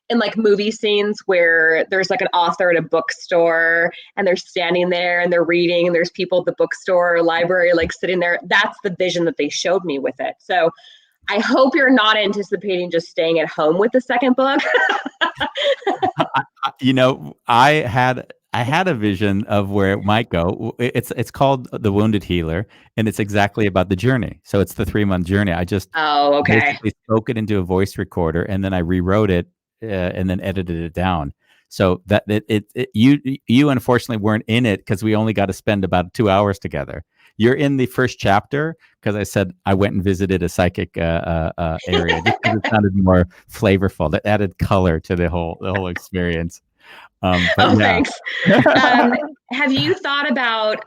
in like movie scenes where there's like an author at a bookstore and they're standing there and they're reading and there's people at the bookstore or library like sitting there. That's the vision that they showed me with it. So I hope you're not anticipating just staying at home with the second book. I had a vision of where it might go. It's called The Wounded Healer, and it's exactly about the journey. So it's the 3-month journey. I just basically spoke it into a voice recorder, and then I rewrote it and then edited it down. So that you unfortunately weren't in it because we only got to spend about 2 hours together. You're in the first chapter because I said I went and visited a psychic area just because it sounded more flavorful. That added color to the whole experience. Thanks. Have you thought about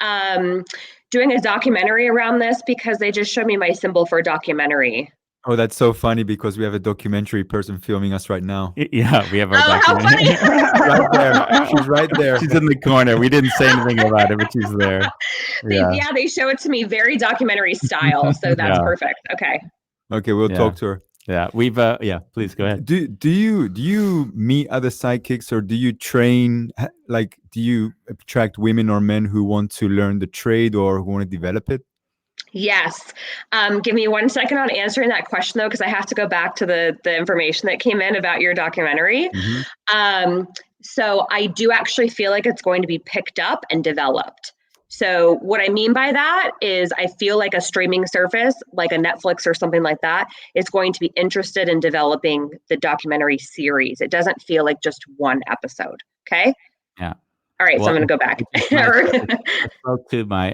doing a documentary around this? Because they just showed me my symbol for a documentary. Oh, that's so funny because we have a documentary person filming us right now. Yeah, we have our documentary. Right there. She's right there. She's in the corner. We didn't say anything about it, but she's there. They show it to me very documentary style. So that's perfect. Okay. Okay, we'll talk to her. Yeah, we've please go ahead. Do you meet other psychics, or do you train, like, do you attract women or men who want to learn the trade or who want to develop it? Yes. Give me 1 second on answering that question, though, because I have to go back to the information that came in about your documentary. So I do actually feel like it's going to be picked up and developed. So what I mean by that is I feel like a streaming service, like a Netflix or something like that, is going to be interested in developing the documentary series. It doesn't feel like just one episode. Okay. Yeah. All right, so I'm going to go back. I spoke to my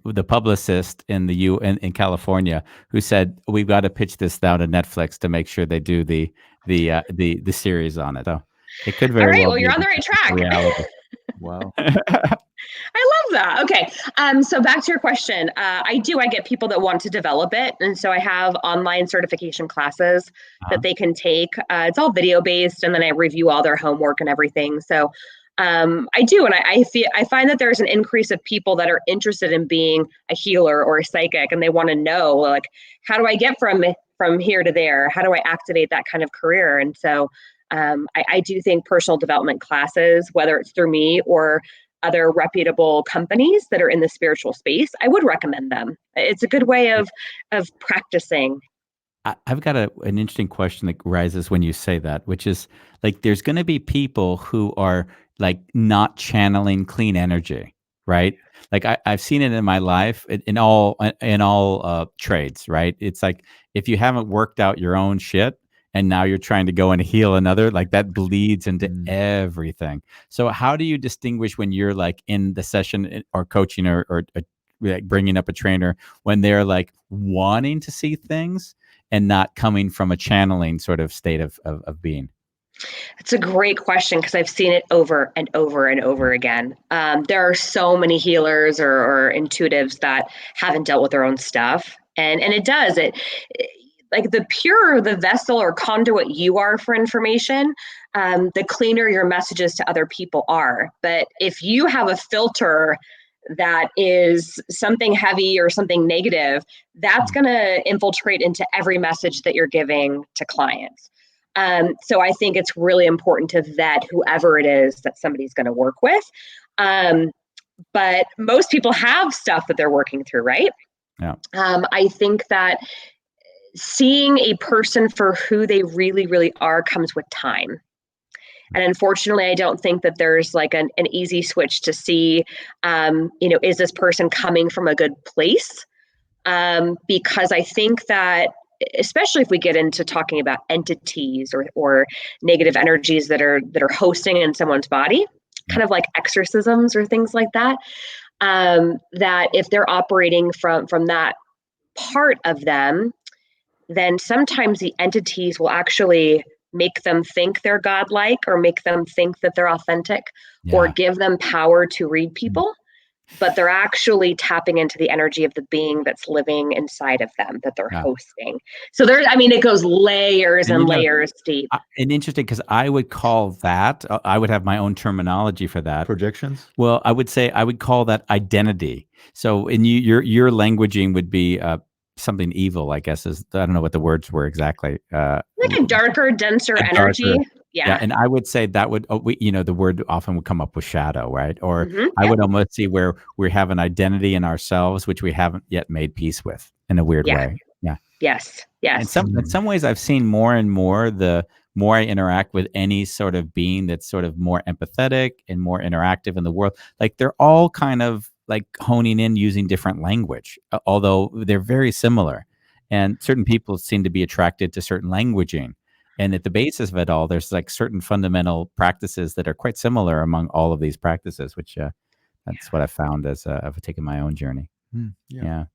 the publicist in California who said we've got to pitch this down to Netflix to make sure they do the series on it. So it could very well. All right, well, you're on the right track. Wow. I love that. Okay. So back to your question. I get people that want to develop it. And so I have online certification classes that they can take. It's all video based, and then I review all their homework and everything. So I do. And I find that there's an increase of people that are interested in being a healer or a psychic, and they want to know, like, how do I get from here to there? How do I activate that kind of career? And so I do think personal development classes, whether it's through me or other reputable companies that are in the spiritual space, I would recommend them. It's a good way of practicing. I've got an interesting question that rises when you say that, which is like, there's going to be people who are like not channeling clean energy, right? Like I've seen it in my life in all trades, right? It's like if you haven't worked out your own shit, and now you're trying to go and heal another, like that bleeds into everything. So how do you distinguish when you're like in the session or coaching or like bringing up a trainer when they're like wanting to see things and not coming from a channeling sort of state of being? It's a great question because I've seen it over and over and over again. There are so many healers or intuitives that haven't dealt with their own stuff, and it does like the purer the vessel or conduit you are for information, the cleaner your messages to other people are. But if you have a filter that is something heavy or something negative, that's going to infiltrate into every message that you're giving to clients. So I think it's really important to vet whoever it is that somebody's going to work with. But most people have stuff that they're working through, right? Yeah. I think that seeing a person for who they really, really are comes with time. And unfortunately, I don't think that there's like an easy switch to see, is this person coming from a good place? Because I think that, especially if we get into talking about entities or negative energies that are hosting in someone's body, kind of like exorcisms or things like that, that if they're operating from that part of them, then sometimes the entities will actually make them think they're godlike or make them think that they're authentic or give them power to read people, but they're actually tapping into the energy of the being that's living inside of them that they're hosting. So it goes layers and layers deep. And interesting, because I would call that, I would have my own terminology for that. Projections? Well, I would call that identity. So in your languaging would be something evil, I guess, I don't know what the words were exactly. Like a darker, denser energy. Yeah. And I would say that would, the word often would come up with shadow, right? Or I would almost see where we have an identity in ourselves, which we haven't yet made peace with in a weird way. Yeah. Yes. Yes. In some ways, I've seen more and more, the more I interact with any sort of being that's sort of more empathetic and more interactive in the world, like they're all kind of like honing in using different language, although they're very similar. And certain people seem to be attracted to certain languaging. And at the basis of it all, there's like certain fundamental practices that are quite similar among all of these practices, which that's what I found as I've taken my own journey. Yeah.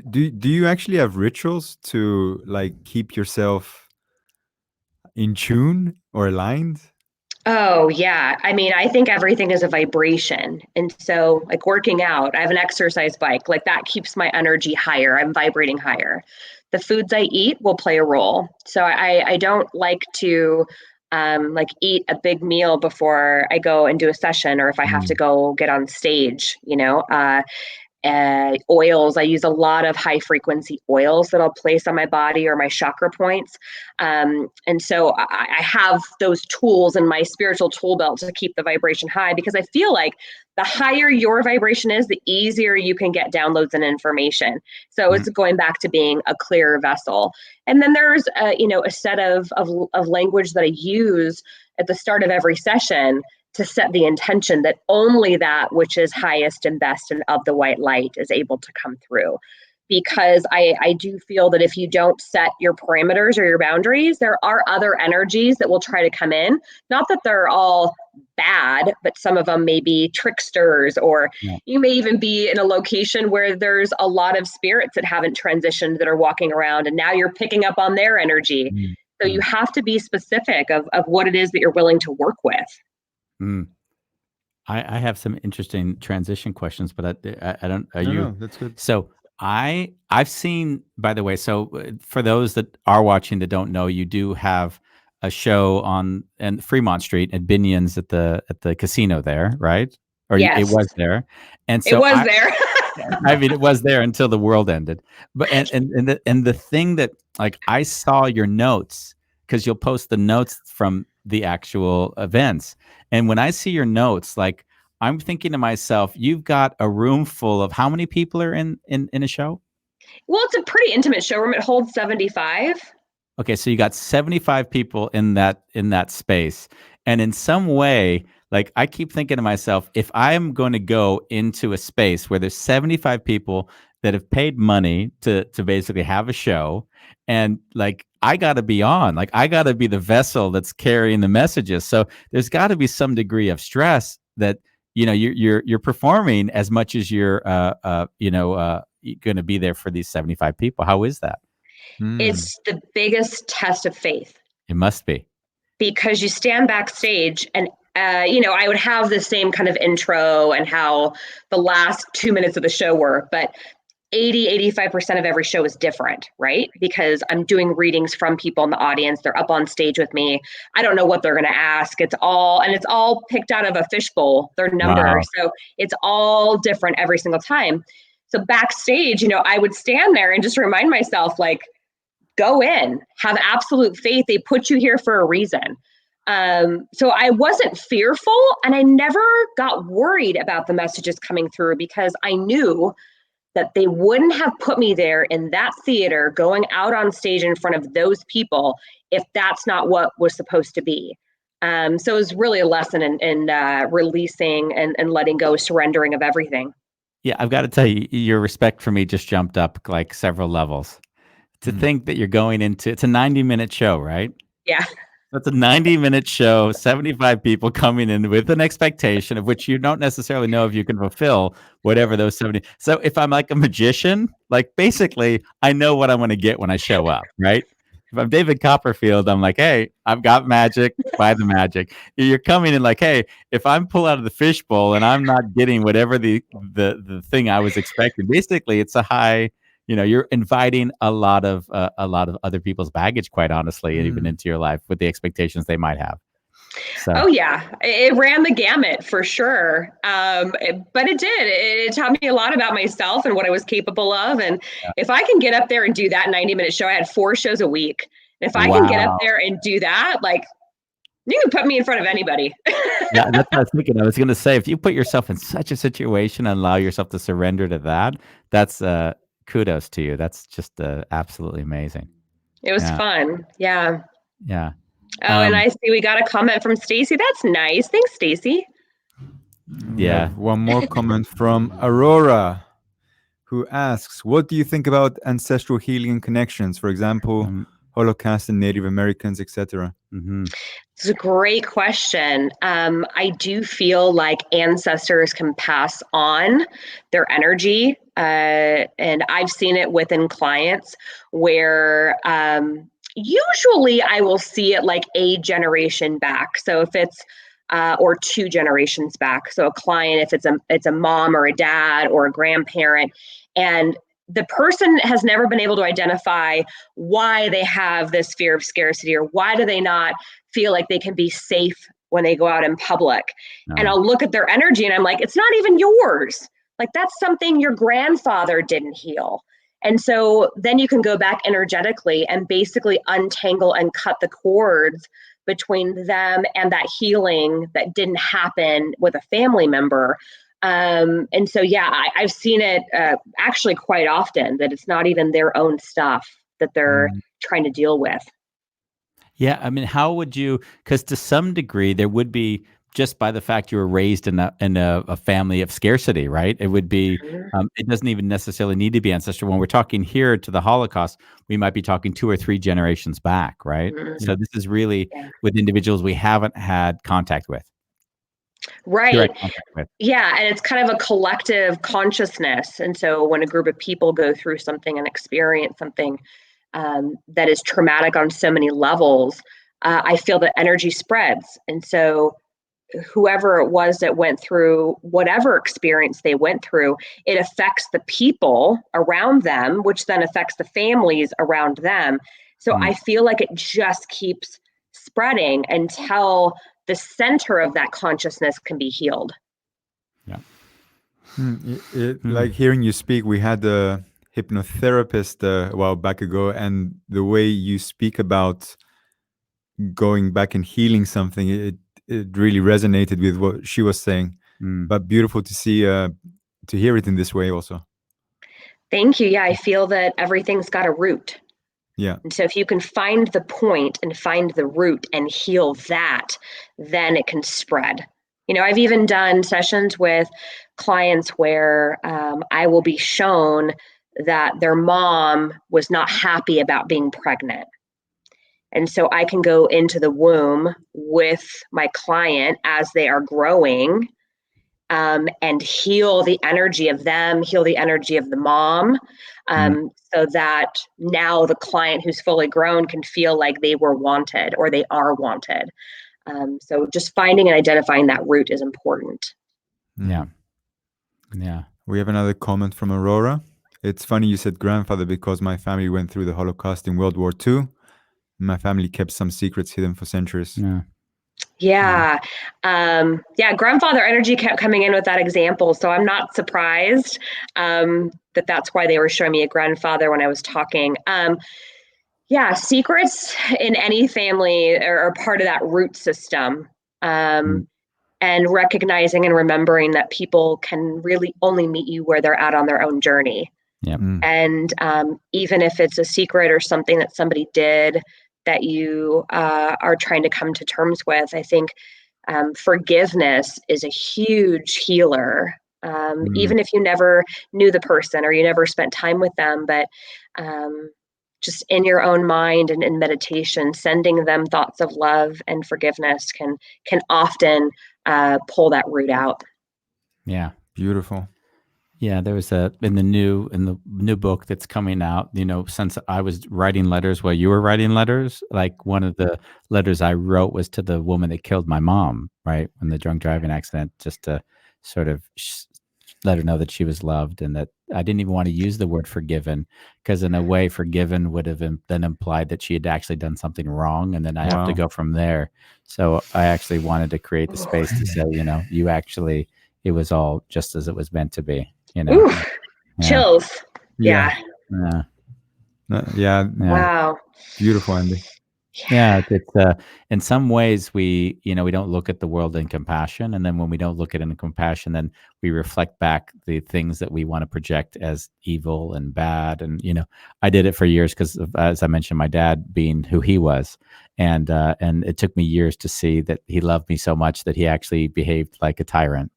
Do you actually have rituals to like keep yourself in tune or aligned? Oh, yeah. I think everything is a vibration. And so, like working out, I have an exercise bike, like that keeps my energy higher. I'm vibrating higher. The foods I eat will play a role. So, I don't like to eat a big meal before I go and do a session, or if I have to go get on stage, oils. I use a lot of high frequency oils that I'll place on my body or my chakra points. And so I have those tools in my spiritual tool belt to keep the vibration high, because I feel like the higher your vibration is, the easier you can get downloads and information. So it's going back to being a clearer vessel. And then there's a set of language that I use at the start of every session to set the intention that only that which is highest and best and of the white light is able to come through. Because I do feel that if you don't set your parameters or your boundaries, there are other energies that will try to come in. Not that they're all bad, but some of them may be tricksters, or you may even be in a location where there's a lot of spirits that haven't transitioned that are walking around, and now you're picking up on their energy. So you have to be specific of what it is that you're willing to work with. I have some interesting transition questions, but I don't. No, that's good. So I've seen, by the way. So for those that are watching that don't know, you do have a show on Fremont Street at Binion's at the casino there, right? Or yes. It was there, and so it was there. it was there until the world ended. But and the thing that, like, I saw your notes, because you'll post the notes from the actual events. And when I see your notes, like, I'm thinking to myself, you've got a room full of how many people are in a show? Well, it's a pretty intimate showroom. It holds 75. Okay, so you got 75 people in that space. And in some way, like, I keep thinking to myself, if I'm going to go into a space where there's 75 people that have paid money to basically have a show, and like, I got to be on, like, I got to be the vessel that's carrying the messages. So there's got to be some degree of stress that, you're performing as much as you're going to be there for these 75 people. How is that? It's the biggest test of faith. It must be. because you stand backstage and I would have the same kind of intro and how the last 2 minutes of the show were, but 85% of every show is different, right? Because I'm doing readings from people in the audience. They're up on stage with me. I don't know what they're going to ask. It's all picked out of a fishbowl, their number. Wow. So it's all different every single time. So backstage, I would stand there and just remind myself, like, go in, have absolute faith. They put you here for a reason. So I wasn't fearful, and I never got worried about the messages coming through, because I knew that they wouldn't have put me there in that theater going out on stage in front of those people if that's not what was supposed to be. So it was really a lesson in releasing and letting go, surrendering of everything. Yeah, I've got to tell you, your respect for me just jumped up like several levels. To think that you're going into, it's a 90-minute show, right? Yeah. It's a 90-minute show, 75 people coming in with an expectation of which you don't necessarily know if you can fulfill whatever those 70. So if I'm like a magician, like basically I know what I'm going to get when I show up, right? If I'm David Copperfield, I'm like, hey, I've got magic, buy the magic. You're coming in like, hey, if I'm pull out of the fishbowl and I'm not getting whatever the thing I was expecting, basically it's a high, you're inviting a lot of other people's baggage, quite honestly, even into your life with the expectations they might have. So. Oh yeah, it ran the gamut for sure. But it did. It taught me a lot about myself and what I was capable of. And if I can get up there and do that 90-minute show, I had 4 shows a week. And if I can get up there and do that, like, you can put me in front of anybody. Yeah, that's what I was thinking. I was going to say, if you put yourself in such a situation and allow yourself to surrender to that, that's kudos to you. That's just absolutely amazing. It was fun. Yeah. Yeah. Oh, and I see we got a comment from Stacy. That's nice. Thanks, Stacy. Yeah. One more comment from Aurora, who asks, what do you think about ancestral healing connections? For example, Holocaust and Native Americans, etc. It's a great question. I do feel like ancestors can pass on their energy. And I've seen it within clients where usually I will see it like a generation back. So if it's or 2 generations back. So a client, if it's a mom or a dad or a grandparent, and the person has never been able to identify why they have this fear of scarcity, or why do they not feel like they can be safe when they go out in public. And I'll look at their energy and I'm like, it's not even yours. Like, that's something your grandfather didn't heal. And so then you can go back energetically and basically untangle and cut the cords between them and that healing that didn't happen with a family member. And so, yeah, I've seen it actually quite often, that it's not even their own stuff that they're trying to deal with. Yeah, I mean, how would you? Because to some degree, there would be, just by the fact you were raised in a family of scarcity, right? It would be. It doesn't even necessarily need to be ancestral. When we're talking here to the Holocaust, we might be talking 2 or 3 generations back, right? So this is really with individuals we haven't had contact with. Right. Yeah. And it's kind of a collective consciousness. And so when a group of people go through something and experience something that is traumatic on so many levels, I feel that energy spreads. And so whoever it was that went through whatever experience they went through, it affects the people around them, which then affects the families around them. So I feel like it just keeps spreading until the center of that consciousness can be healed. Yeah. Like hearing you speak, we had a hypnotherapist a while back ago, and the way you speak about going back and healing something, it really resonated with what she was saying. But beautiful to see, to hear it in this way also. Thank you. Yeah, I feel that everything's got a root. Yeah. And so if you can find the point and find the root and heal that, then it can spread. I've even done sessions with clients where I will be shown that their mom was not happy about being pregnant. And so I can go into the womb with my client as they are growing and heal the energy of them, heal the energy of the mom, so that now the client who's fully grown can feel like they were wanted or they are wanted. So just finding and identifying that root is important. Yeah. Yeah. We have another comment from Aurora. It's funny you said grandfather because my family went through the Holocaust in World War II. My family kept some secrets hidden for centuries. Yeah. Yeah. Grandfather energy kept coming in with that example. So I'm not surprised that that's why they were showing me a grandfather when I was talking. Secrets in any family are part of that root system. And recognizing and remembering that people can really only meet you where they're at on their own journey. Yep. And even if it's a secret or something that somebody did that you are trying to come to terms with, I think forgiveness is a huge healer. Even if you never knew the person or you never spent time with them, but just in your own mind and in meditation, sending them thoughts of love and forgiveness can often pull that root out. Yeah. Beautiful. Yeah, there was in the new book that's coming out, since I was writing letters while you were writing letters, like one of the letters I wrote was to the woman that killed my mom, right? In the drunk driving accident, just to sort of let her know that she was loved, and that I didn't even want to use the word forgiven, because in a way forgiven would have then implied that she had actually done something wrong, and then I have to go from there. So I actually wanted to create the space to say, you actually, it was all just as it was meant to be. Oof, chills. Yeah. Wow. Beautiful, Andy. Yeah, it's in some ways we don't look at the world in compassion, and then when we don't look at it in compassion, then we reflect back the things that we want to project as evil and bad. And I did it for years because, as I mentioned, my dad being who he was, and it took me years to see that he loved me so much that he actually behaved like a tyrant.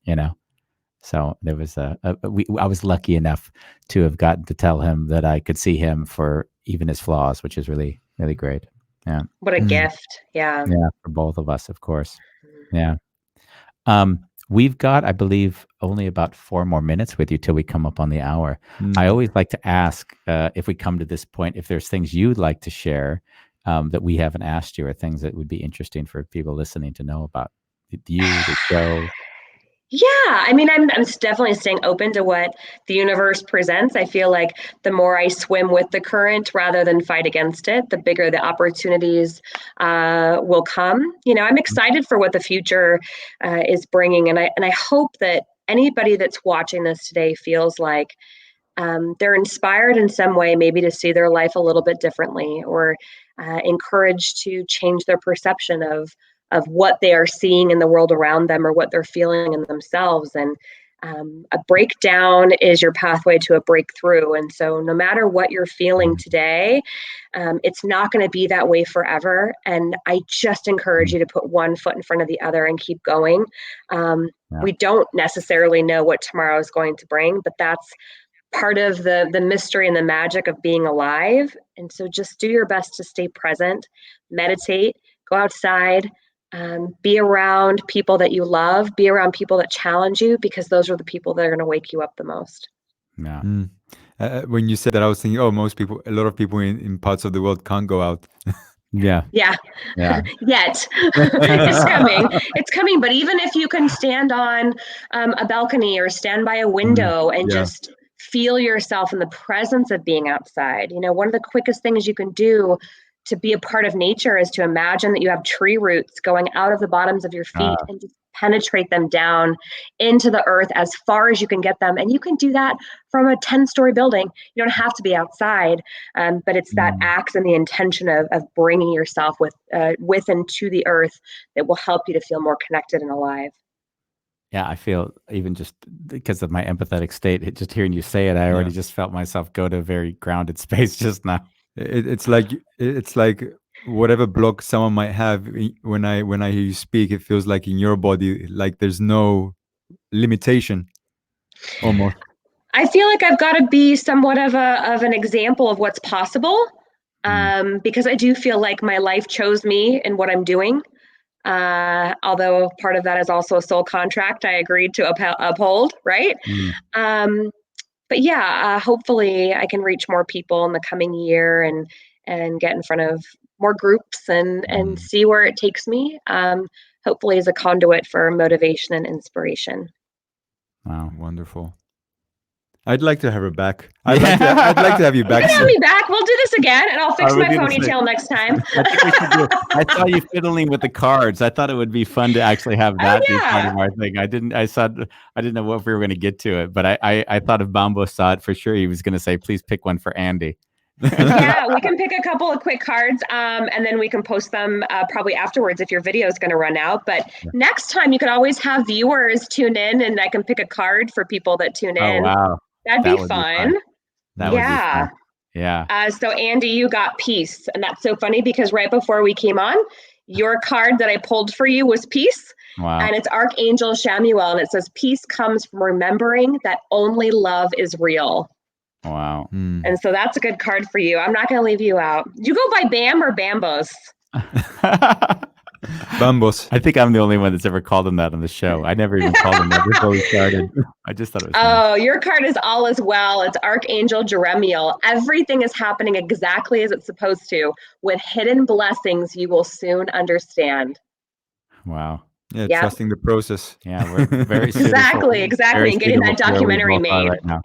So there was I was lucky enough to have gotten to tell him that I could see him for even his flaws, which is really, really great. Yeah. What a gift. Yeah. Yeah, for both of us, of course. Yeah. We've got, I believe, only about 4 more minutes with you till we come up on the hour. I always like to ask, if we come to this point, if there's things you'd like to share that we haven't asked you, or things that would be interesting for people listening to know about you, the show. Yeah, I mean, I'm definitely staying open to what the universe presents. I feel like the more I swim with the current rather than fight against it, the bigger the opportunities will come. I'm excited for what the future is bringing, and I hope that anybody that's watching this today feels like they're inspired in some way, maybe to see their life a little bit differently, or encouraged to change their perception of what they are seeing in the world around them or what they're feeling in themselves. And a breakdown is your pathway to a breakthrough. And so no matter what you're feeling today, it's not going to be that way forever. And I just encourage you to put one foot in front of the other and keep going. We don't necessarily know what tomorrow is going to bring, but that's part of the mystery and the magic of being alive. And so just do your best to stay present, meditate, go outside, be around people that you love, be around people that challenge you, because those are the people that are going to wake you up the most. Yeah. When you said that, I was thinking, a lot of people in parts of the world can't go out. Yeah. Yet. It's coming. But even if you can stand on a balcony or stand by a window and just feel yourself in the presence of being outside, one of the quickest things you can do to be a part of nature is to imagine that you have tree roots going out of the bottoms of your feet and just penetrate them down into the earth as far as you can get them. And you can do that from a 10-story building. You don't have to be outside, but it's that act and the intention of bringing yourself with and to the earth that will help you to feel more connected and alive. Yeah, I feel, even just because of my empathetic state, just hearing you say it, I already just felt myself go to a very grounded space just now. It's like whatever block someone might have when I hear you speak, it feels like in your body, like there's no limitation, almost. I feel like I've got to be somewhat of an example of what's possible, because I do feel like my life chose me in what I'm doing. Although part of that is also a soul contract I agreed to uphold, right? But yeah, hopefully I can reach more people in the coming year and get in front of more groups and see where it takes me. Hopefully as a conduit for motivation and inspiration. Wow. Wonderful. I'd like to have her back. I'd like to have you You back. can have me back. We'll do this again, and I'll fix I would my do the same. ponytail next time. I think we should do. I saw you fiddling with the cards. I thought it would be fun to actually have that be part of our thing. I didn't know if we were going to get to it, but I thought if Bambos saw it for sure, he was going to say, "Please pick one for Andy." Yeah, we can pick a couple of quick cards, and then we can post them probably afterwards if your video is going to run out. But next time, you can always have viewers tune in, and I can pick a card for people that tune in. Oh wow, that'd be fun. That would be fun. Yeah. So Andy, you got peace, and that's so funny because right before we came on, your card that I pulled for you was peace. Wow. And it's Archangel Shamuel, and it says peace comes from remembering that only love is real. Wow. And so that's a good card for you. I'm not going to leave you out. You go by Bam or Bambos? Bambos. I think I'm the only one that's ever called him that on the show. I never even called him that before we started. I just thought it was nice. Your card is all as well. It's Archangel Jeremiel. Everything is happening exactly as it's supposed to. With hidden blessings, you will soon understand. Wow. Yeah, trusting the process. Yeah, we're very exactly, and getting that documentary made. Right now.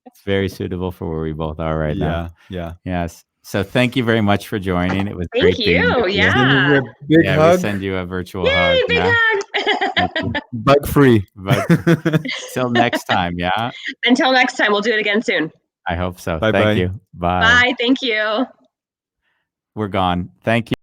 It's very suitable for where we both are right now. Yeah. Yes. So thank you very much for joining. It was great. Thank you. Yeah. Big hug. We send you a virtual Yay, hug. Big hug. Bug free. Till next time. Yeah. Until next time, we'll do it again soon. I hope so. Bye. Thank you. Bye. Bye. Thank you. We're gone. Thank you.